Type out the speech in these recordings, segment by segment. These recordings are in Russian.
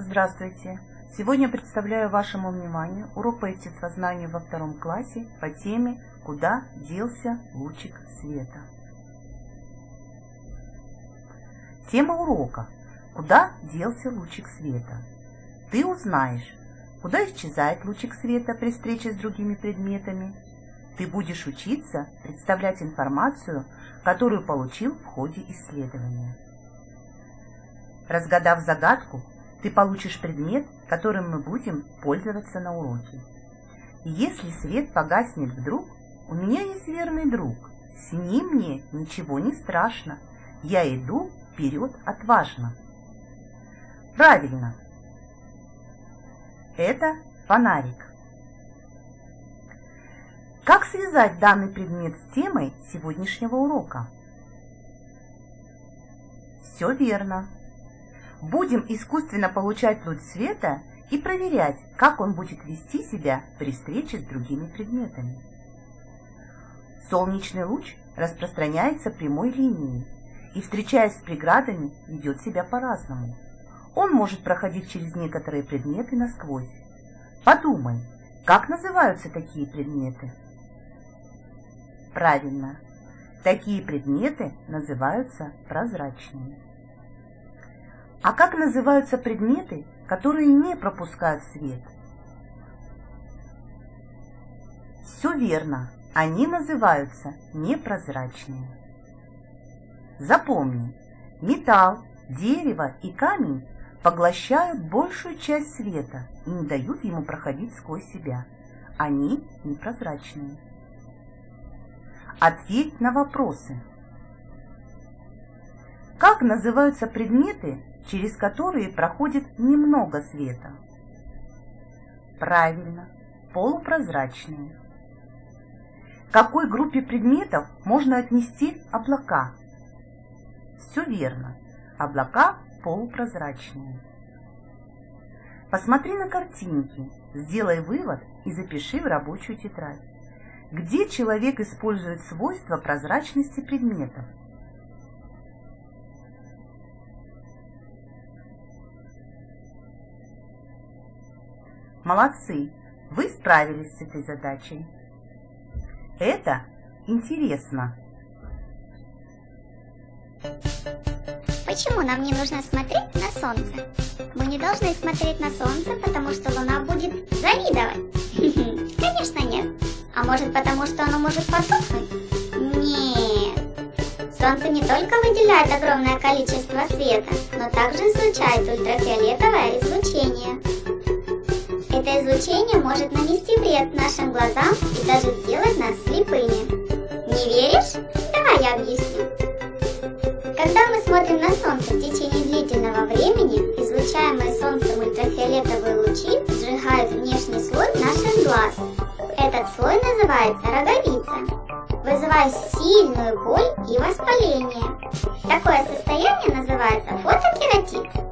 Здравствуйте! Сегодня представляю вашему вниманию урок по естествознанию во 2 классе по теме «Куда делся лучик света?». Тема урока «Куда делся лучик света?». Ты узнаешь, куда исчезает лучик света при встрече с другими предметами. Ты будешь учиться представлять информацию, которую получил в ходе исследования. Разгадав загадку, ты получишь предмет, которым мы будем пользоваться на уроке. Если свет погаснет вдруг, у меня есть верный друг. С ним мне ничего не страшно. Я иду вперед отважно. Правильно. Это фонарик. Как связать данный предмет с темой сегодняшнего урока? Все верно. Будем искусственно получать луч света и проверять, как он будет вести себя при встрече с другими предметами. Солнечный луч распространяется прямой линией и, встречаясь с преградами, ведет себя по-разному. Он может проходить через некоторые предметы насквозь. Подумай, как называются такие предметы? Правильно, такие предметы называются прозрачными. А как называются предметы, которые не пропускают свет? Все верно, они называются непрозрачными. Запомни, металл, дерево и камень поглощают большую часть света и не дают ему проходить сквозь себя. Они непрозрачные. Ответь на вопросы. Как называются предметы, через которые проходит немного света? Правильно, полупрозрачные. К какой группе предметов можно отнести облака? Все верно, облака полупрозрачные. Посмотри на картинки, сделай вывод и запиши в рабочую тетрадь. Где человек использует свойства прозрачности предметов? Молодцы! Вы справились с этой задачей. Это интересно. Почему нам не нужно смотреть на солнце? Мы не должны смотреть на солнце, потому что луна будет завидовать. Конечно нет. А может потому, что оно может потухнуть? Нет. Солнце не только выделяет огромное количество света, но также излучает ультрафиолетовое излучение. Это излучение может нанести вред нашим глазам и даже сделать нас слепыми. Не веришь? Давай я объясню. Когда мы смотрим на солнце в течение длительного времени, излучаемые солнцем ультрафиолетовые лучи сжигают внешний слой наших глаз. Этот слой называется роговица, вызывая сильную боль и воспаление. Такое состояние называется фотокератит.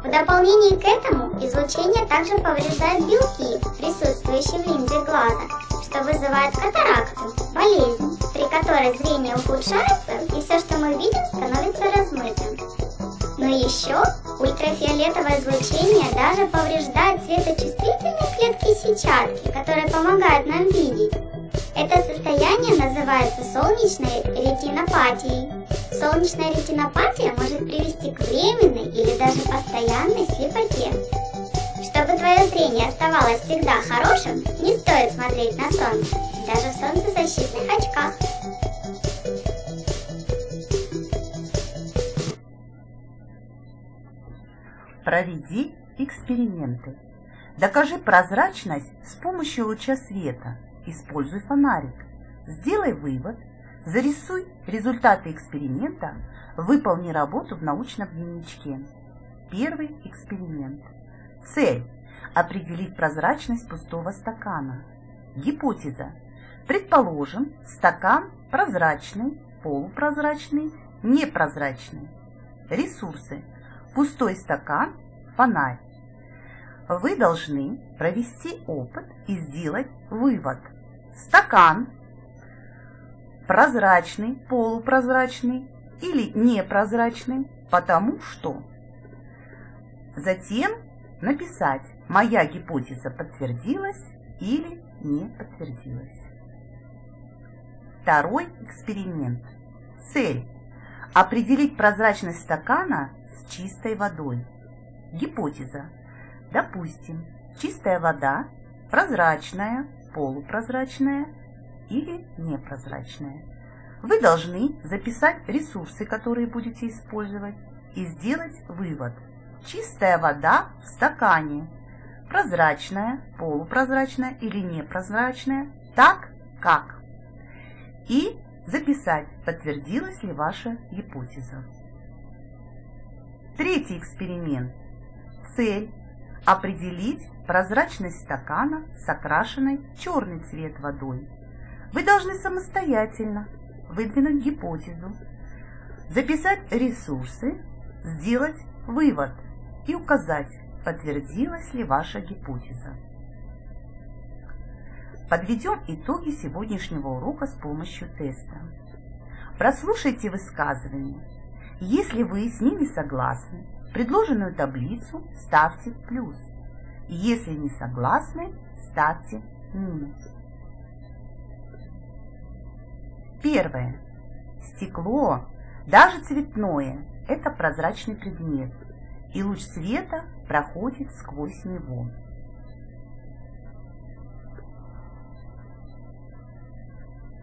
В дополнение к этому излучение также повреждает белки, присутствующие в линзе глаза, что вызывает катаракту, болезнь, при которой зрение ухудшается и все, что мы видим, становится размытым. Но еще ультрафиолетовое излучение даже повреждает светочувствительные клетки сетчатки, которые помогают нам видеть. Это состояние называется солнечной ретинопатией. Солнечная ретинопатия может привести к временной или даже постоянной слепоте. Чтобы твое зрение оставалось всегда хорошим, не стоит смотреть на солнце, даже в солнцезащитных очках. Проведи эксперименты. Докажи прозрачность с помощью луча света. Используй фонарик. Сделай вывод. Зарисуй результаты эксперимента. Выполни работу в научном дневничке. Первый эксперимент. Цель. Определить прозрачность пустого стакана. Гипотеза. Предположим, стакан прозрачный, полупрозрачный, непрозрачный. Ресурсы. Пустой стакан, фонарь. Вы должны провести опыт и сделать вывод. Стакан прозрачный, полупрозрачный или непрозрачный, потому что затем написать: моя гипотеза подтвердилась или не подтвердилась. Второй эксперимент. Цель: определить прозрачность стакана с чистой водой. Гипотеза. Допустим, чистая вода прозрачная, полупрозрачная или непрозрачная. Вы должны записать ресурсы, которые будете использовать, и сделать вывод. Чистая вода в стакане прозрачная, полупрозрачная или непрозрачная, так как. И записать, подтвердилась ли ваша гипотеза. Третий эксперимент. Цель: определить прозрачность стакана с окрашенной в черный цвет водой. Вы должны самостоятельно выдвинуть гипотезу, записать ресурсы, сделать вывод и указать, подтвердилась ли ваша гипотеза. Подведем итоги сегодняшнего урока с помощью теста. Прослушайте высказывания. Если вы с ними согласны, предложенную таблицу ставьте плюс. Если не согласны, ставьте минус. Первое. Стекло, даже цветное, это прозрачный предмет, и луч света проходит сквозь него.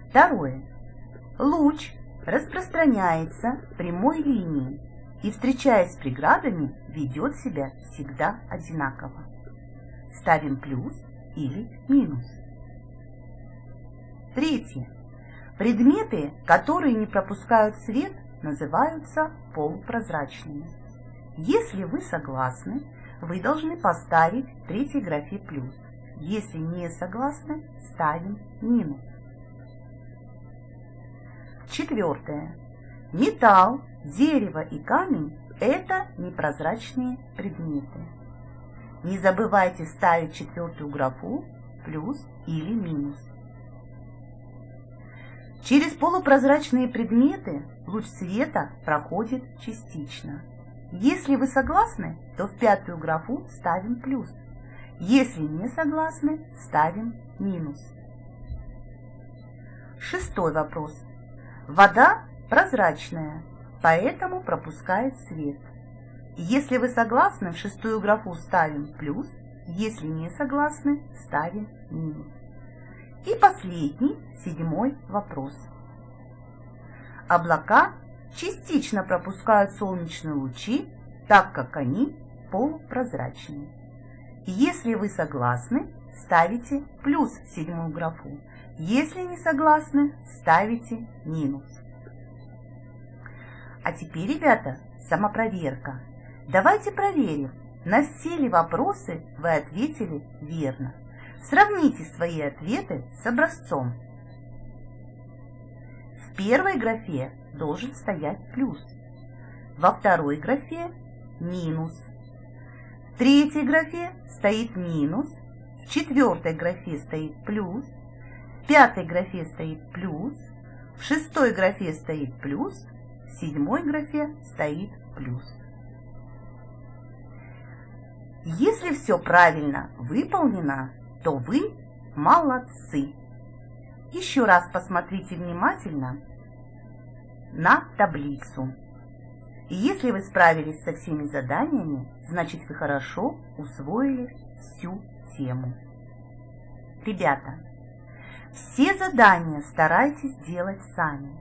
Второе. Луч распространяется прямой линией и, встречаясь с преградами, ведет себя всегда одинаково. Ставим плюс или минус. Третье. Предметы, которые не пропускают свет, называются полупрозрачными. Если вы согласны, вы должны поставить в третьей графе плюс. Если не согласны, ставим минус. Четвертое. Металл, дерево и камень – это непрозрачные предметы. Не забывайте ставить четвертую графу плюс или минус. Через полупрозрачные предметы луч света проходит частично. Если вы согласны, то в пятую графу ставим плюс. Если не согласны, ставим минус. Шестой вопрос. Вода прозрачная, поэтому пропускает свет. Если вы согласны, в шестую графу ставим плюс. Если не согласны, ставим минус. И последний, седьмой вопрос. Облака частично пропускают солнечные лучи, так как они полупрозрачные. Если вы согласны, ставите плюс в седьмую графу. Если не согласны, ставите минус. А теперь, ребята, самопроверка. Давайте проверим, на все ли вопросы вы ответили верно. Сравните свои ответы с образцом. В первой графе должен стоять плюс, во второй графе минус, в третьей графе стоит минус, в четвертой графе стоит плюс, в пятой графе стоит плюс, в шестой графе стоит плюс, в седьмой графе стоит плюс. Если все правильно выполнено, то вы молодцы. Еще раз посмотрите внимательно на таблицу. И если вы справились со всеми заданиями, значит вы хорошо усвоили всю тему. Ребята, все задания старайтесь делать сами.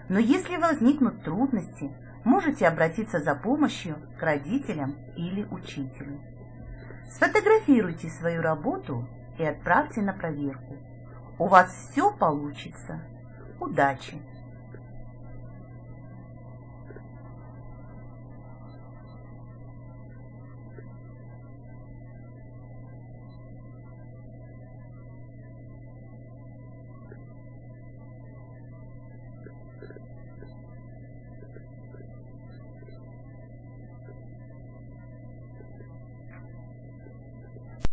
Но если возникнут трудности, можете обратиться за помощью к родителям или учителю. Сфотографируйте свою работу и отправьте на проверку. У вас все получится. Удачи!